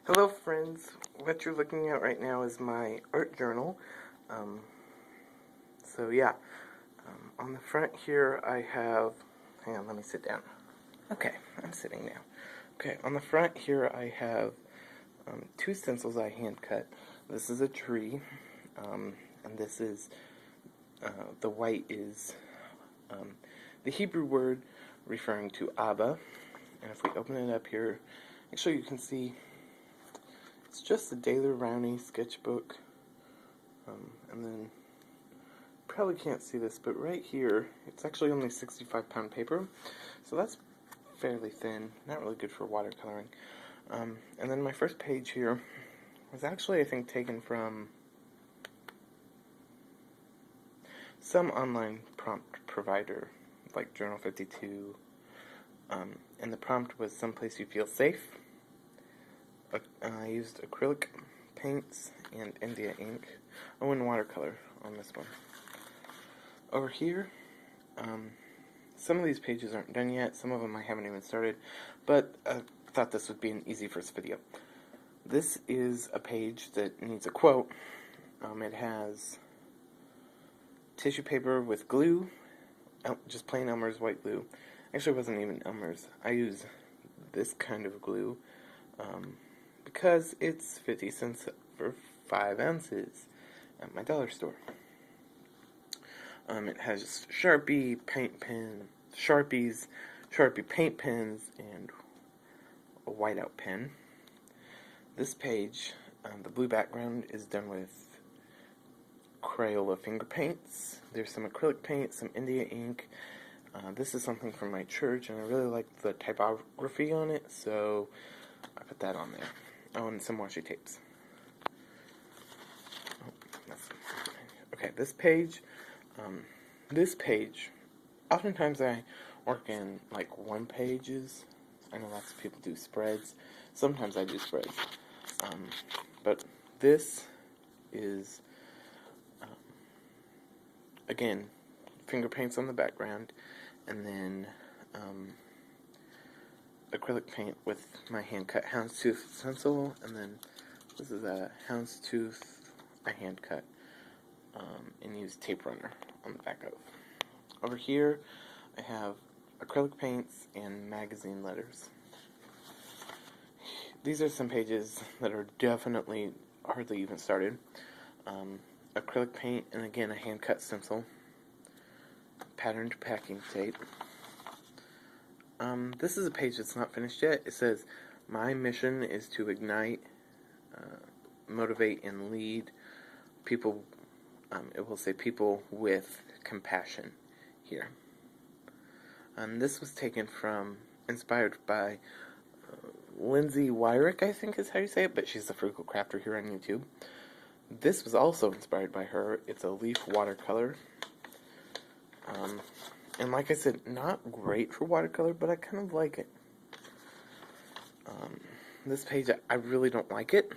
Hello friends, what you're looking at right now is my art journal. Um, on the front here I have, hang on, let me sit down. Okay, I'm sitting now. Okay, on the front here I have two stencils I hand cut. This is a tree, and this is, the white is the Hebrew word referring to Abba. And if we open it up here, actually you can see it's just a Daler Rowney sketchbook, and then probably can't see this, but right here it's actually only 65-pound paper, so that's fairly thin, not really good for watercoloring. And then my first page here was actually, I think, taken from some online prompt provider like Journal 52, and the prompt was "Someplace You Feel Safe." I used acrylic paints and India ink, and watercolor on this one. Over here, some of these pages aren't done yet, some of them I haven't even started, but I thought this would be an easy first video. This is a page that needs a quote. It has tissue paper with glue, just plain Elmer's white glue. Actually, it wasn't even Elmer's. I use this kind of glue, because it's 50 cents for 5 ounces at my dollar store. It has Sharpie paint pen, Sharpie paint pens, and a whiteout pen. This page, the blue background is done with Crayola finger paints. There's some acrylic paint, some India ink. This is something from my church, and I really like the typography on it, so I put that on there. Oh, and some washi tapes. Okay, this page, oftentimes I work in like one pages. I know lots of people do spreads. Sometimes I do spreads. But this is, again, finger paints on the background, and then acrylic paint with my hand-cut houndstooth stencil, and then this is a houndstooth I hand-cut and use tape runner on the back of. Over here, I have acrylic paints and magazine letters. These are some pages that are definitely hardly even started. Acrylic paint, and again a hand-cut stencil. Patterned packing tape. This is a page that's not finished yet. It says, "My mission is to ignite, motivate, and lead people." It will say people with compassion here. This was taken from, inspired by Lindsay Wyrick, I think is how you say it, but she's the Frugal Crafter here on YouTube. This was also inspired by her. It's a leaf watercolor. And like I said, not great for watercolor, but I kind of like it. This page, I really don't like it.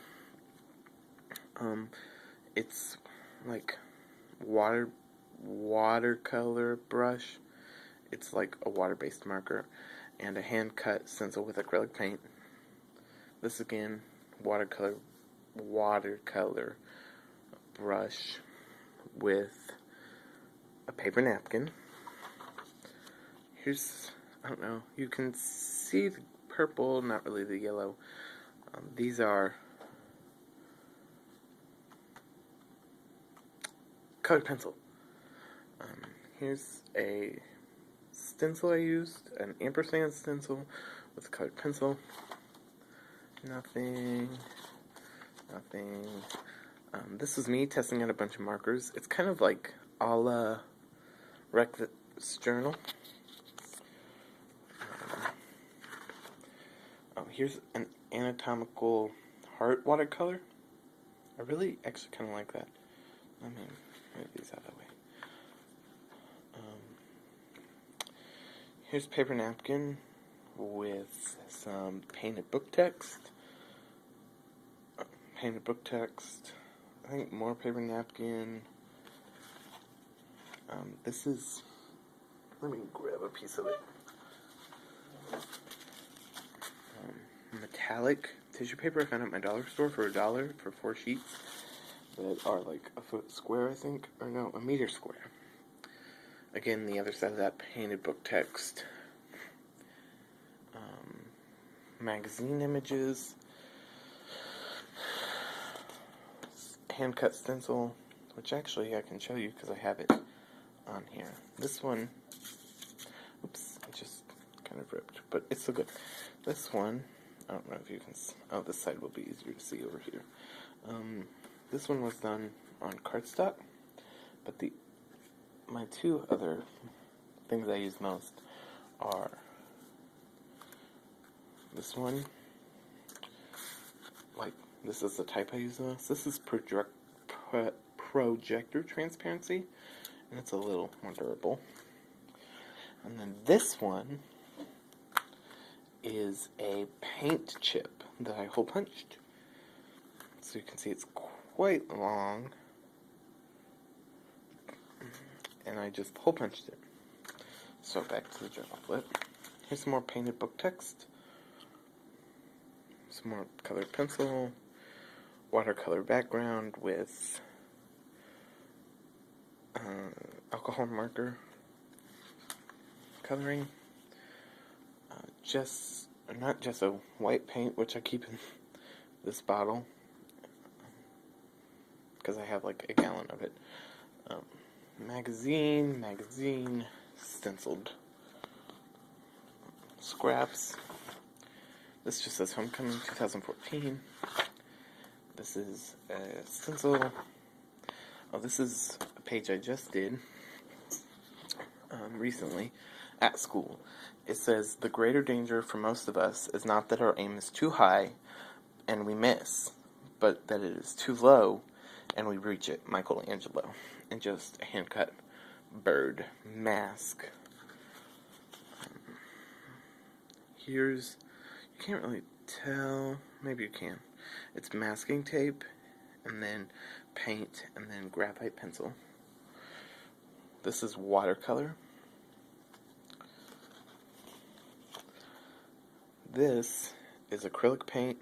It's like watercolor brush. It's like a water-based marker and a hand-cut stencil with acrylic paint. This again, watercolor brush with a paper napkin. Here's, I don't know, you can see the purple, not really the yellow. These are colored pencil. Here's a stencil I used, an ampersand stencil with colored pencil. Nothing. This was me testing out a bunch of markers. It's kind of like a la Rex Journal. Here's an anatomical heart watercolor. I really actually kind of like that. Let me move these out of the way. Here's paper napkin with some painted book text. I think more paper napkin. This is, let me grab a piece of it. Metallic tissue paper I found at my dollar store for $1 for 4 sheets that are like a foot square, I think, or no, a meter square. Again, the other side of that, painted book text, magazine images, hand-cut stencil, which actually I can show you because I have it on here. This one, oops, it just kind of ripped, but it's still good. This one, I don't know if you can, oh, this side will be easier to see over here. This one was done on cardstock, but my two other things I use most are this one, like, this is the type I use the most. This is projector transparency, and it's a little more durable. And then this one is a paint chip that I hole punched. So you can see it's quite long, and I just hole punched it. So back to the journal flip. Here's some more painted book text, some more colored pencil, watercolor background with alcohol marker coloring, not just a white paint, which I keep in this bottle because I have like a gallon of it. Magazine, stenciled scraps. This just says Homecoming 2014. This is a stencil. Oh, this is a page I just did recently at school. It says, the greater danger for most of us is not that our aim is too high and we miss, but that it is too low and we reach it. Michelangelo. And just a hand-cut bird mask. You can't really tell, maybe you can. It's masking tape, and then paint, and then graphite pencil. This is watercolor. This is acrylic paint,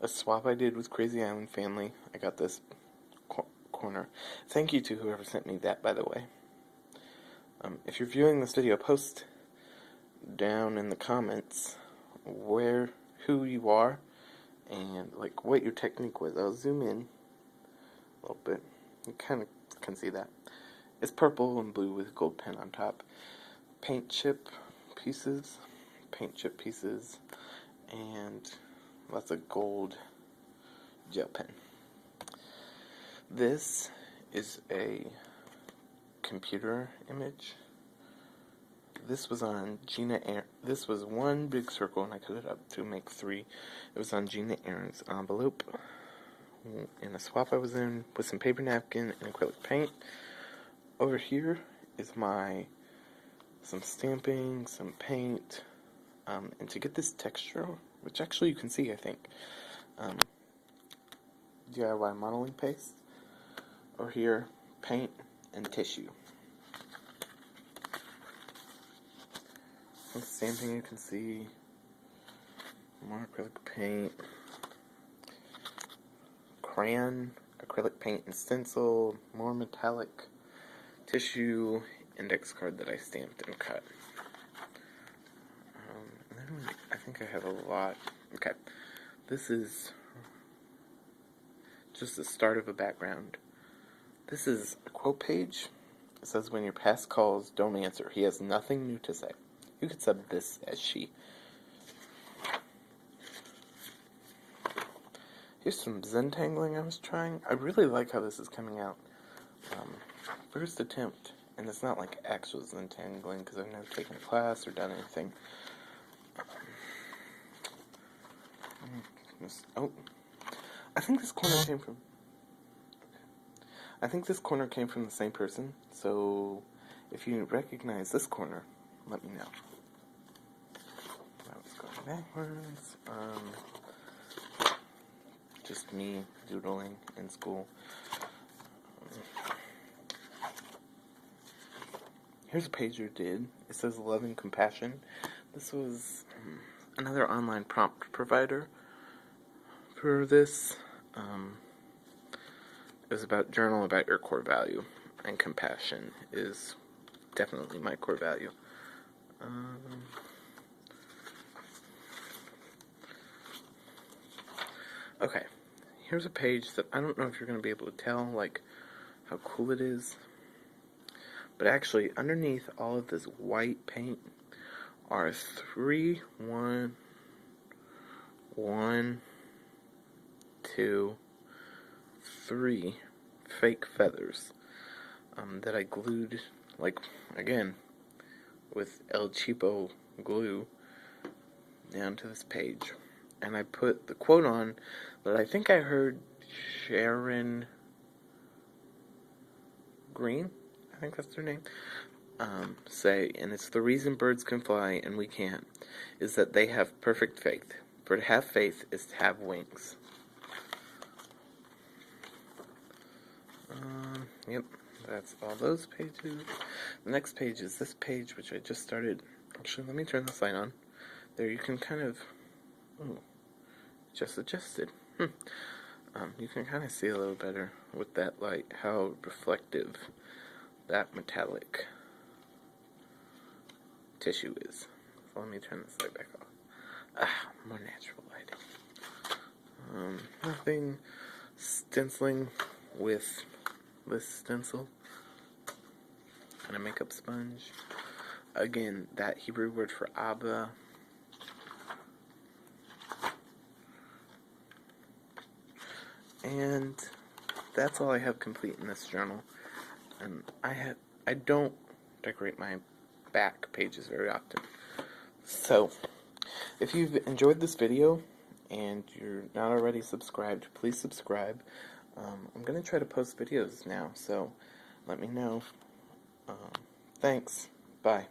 a swap I did with Crazy Island Family. I got this corner. Thank you to whoever sent me that, by the way. If you're viewing this video, post down in the comments who you are and like what your technique was. I'll zoom in a little bit. You kind of can see that. It's purple and blue with gold pen on top. Paint chip pieces, and lots of gold gel pen. This is a computer image. This was on this was one big circle, and I cut it up to make 3. It was on Gina Aaron's envelope in a swap I was in with some paper napkin and acrylic paint. Over here is some stamping, some paint, and to get this texture, which actually you can see, I think, DIY modeling paste. Over here, paint and tissue. Some stamping you can see, more acrylic paint, crayon, acrylic paint and stencil, more metallic tissue, index card that I stamped and cut. I think I have a lot. Okay, this is just the start of a background. This is a quote page. It says, when your past calls, don't answer. He has nothing new to say. You could sub this as she. Here's some Zentangling I was trying. I really like how this is coming out. First attempt, and it's not like actual Zentangling because I've never taken a class or done anything. I think this corner came from the same person, so if you recognize this corner, let me know. I was going backwards. Just me doodling in school. Here's a page you did. It says Love and Compassion. This was another online prompt provider. for this is about journal about your core value, and compassion is definitely my core value. Okay, here's a page that I don't know if you're going to be able to tell, like, how cool it is. But actually, underneath all of this white paint are three, one, two, three fake feathers that I glued, like, again, with El Cheapo glue down to this page. And I put the quote on that I think I heard Sharon Green, I think that's her name, say, and it's the reason birds can fly and we can't, is that they have perfect faith. For to have faith is to have wings. Yep, that's all those pages. The next page is this page, which I just started. Actually, let me turn this light on. There, you can kind of, just adjusted. You can kind of see a little better with that light how reflective that metallic tissue is. So let me turn this light back off. More natural lighting. Nothing stenciling with this stencil and a makeup sponge. Again, that Hebrew word for Abba. And that's all I have complete in this journal. And I don't decorate my back pages very often. So, if you've enjoyed this video and you're not already subscribed, please subscribe. I'm going to try to post videos now, so let me know. Thanks. Bye.